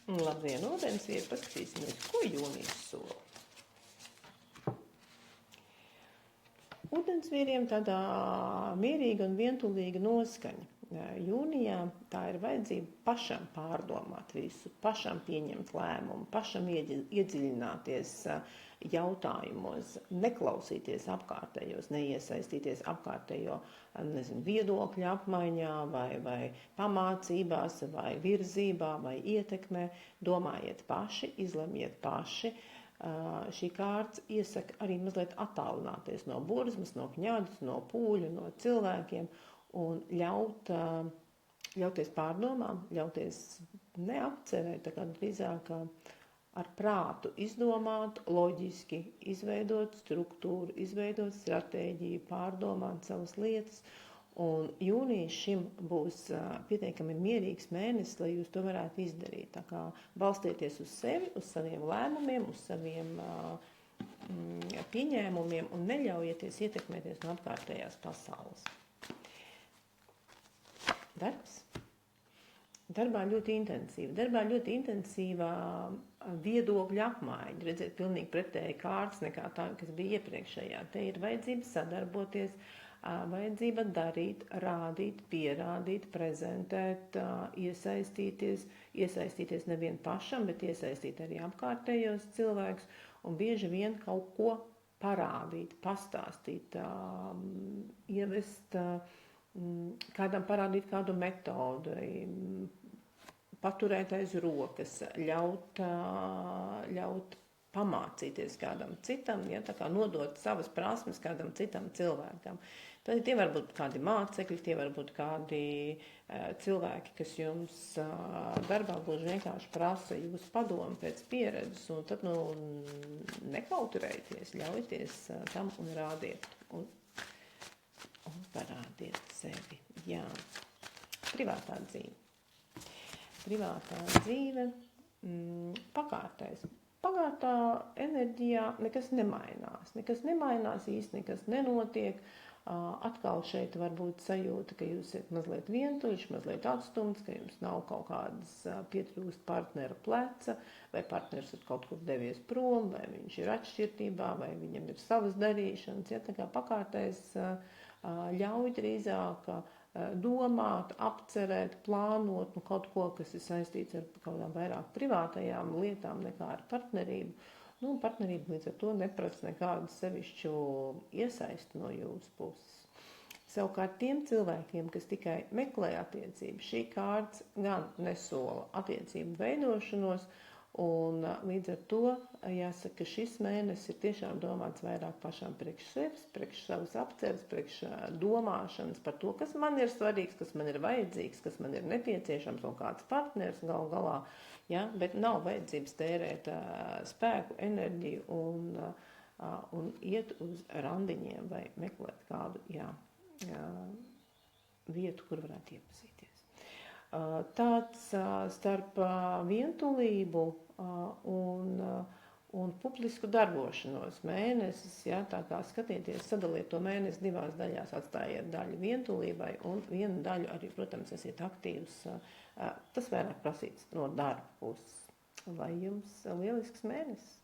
Labdien, ūdensvieri, paskatīsimies, ko jūnijas sola. Ūdensvieriem tādā mierīga un vientulīga noskaņa. Jūnijā tā ir vajadzība pašam pārdomāt visu, pašam pieņemt lēmumu, pašam iedziļināties jautājumos, neklausīties apkārtējos, neiesaistīties apkārtējo viedokļu apmaiņā vai pamācībās, vai virzībā, vai ietekmē. Domājiet paši, izlemiet paši. Šī kārts iesaka arī mazliet attālināties no burzmas, no kņādus, no pūļu, no cilvēkiem un ļauties pārdomām, ļauties neapcerēt, tā kā drīzāk ar prātu izdomāt, loģiski izveidot struktūru, izveidot stratēģiju, pārdomāt savas lietas. Un jūnijas šim būs pietiekami mierīgs mēnesis, lai jūs to varētu izdarīt. Tā kā balstieties uz sevi, uz saviem lēmumiem, uz saviem pieņēmumiem un neļaujieties ietekmēties no apkārtējās pasaules. Darbs. Darbā ļoti intensīva viedokļu apmaiņa. Redziet, pilnīgi pretēji kārtas nekā tā, kas bija iepriekšējā. Te ir vajadzība sadarboties, vajadzība darīt, rādīt, pierādīt, prezentēt, iesaistīties nevien pašam, bet iesaistīt arī apkārtējos cilvēkus un bieži vien kaut ko parādīt, pastāstīt, ievest, kādam parādīt kādu metodu, paturēt aiz rokas, ļaut pamācīties kādam citam, ja, tā kā nodot savas prasmes kādam citam cilvēkam. Tad tie var būt kādi mācekļi, tie var būt kādi cilvēki, kas jums darbā gluži vienkārši prasa jūsu padomu pēc pieredzes, un tad nekauturējieties, ļaujieties tam un rādiet un parādiet sevi. Jā. Privātā dzīve, pakārtais. Pagātā enerģijā nekas nemainās īsti, nekas nenotiek. Atkal šeit var būt sajūta, ka jūs esat mazliet vientuļš, mazliet atstumts, ka jums nav kaut kādas pietrūkst partnera pleca, vai partners ir kaut kur devies prom, vai viņš ir atšķirtībā, vai viņam ir savas darīšanas. Ja, tā kā pakārtais ļauj drīzāk domāt, apcerēt, plānot kaut ko, kas ir saistīts ar kaut kādām vairāk privātajām lietām nekā ar partnerību. Partnerība līdz ar to neprasa nekādu sevišķu iesaisti no jūsu puses. Savukārt tiem cilvēkiem, kas tikai meklē attiecības, šī kārts gan nesola attiecību veidošanos, un līdz ar to jāsaka, ka šis mēnesis ir tiešām domāts vairāk pašām priekš sevis, priekš savas apceres, priekš domāšanas par to, kas man ir svarīgs, kas man ir vajadzīgs, kas man ir nepieciešams un kāds partners galu galā, ja? Bet nav vajadzības tērēt spēku, enerģiju un iet uz randiņiem vai meklēt kādu vietu, kur varētu iepazīties. Tāds starp vientulību un publisku darbošanos mēnesis, ja, tā kā skatieties, sadaliet to mēnesi divās daļās, atstājiet daļu vientulībai un vienu daļu arī, protams, esiet aktīvs. Tas vairāk prasīts no darba puses. Lai jums lielisks mēnesis!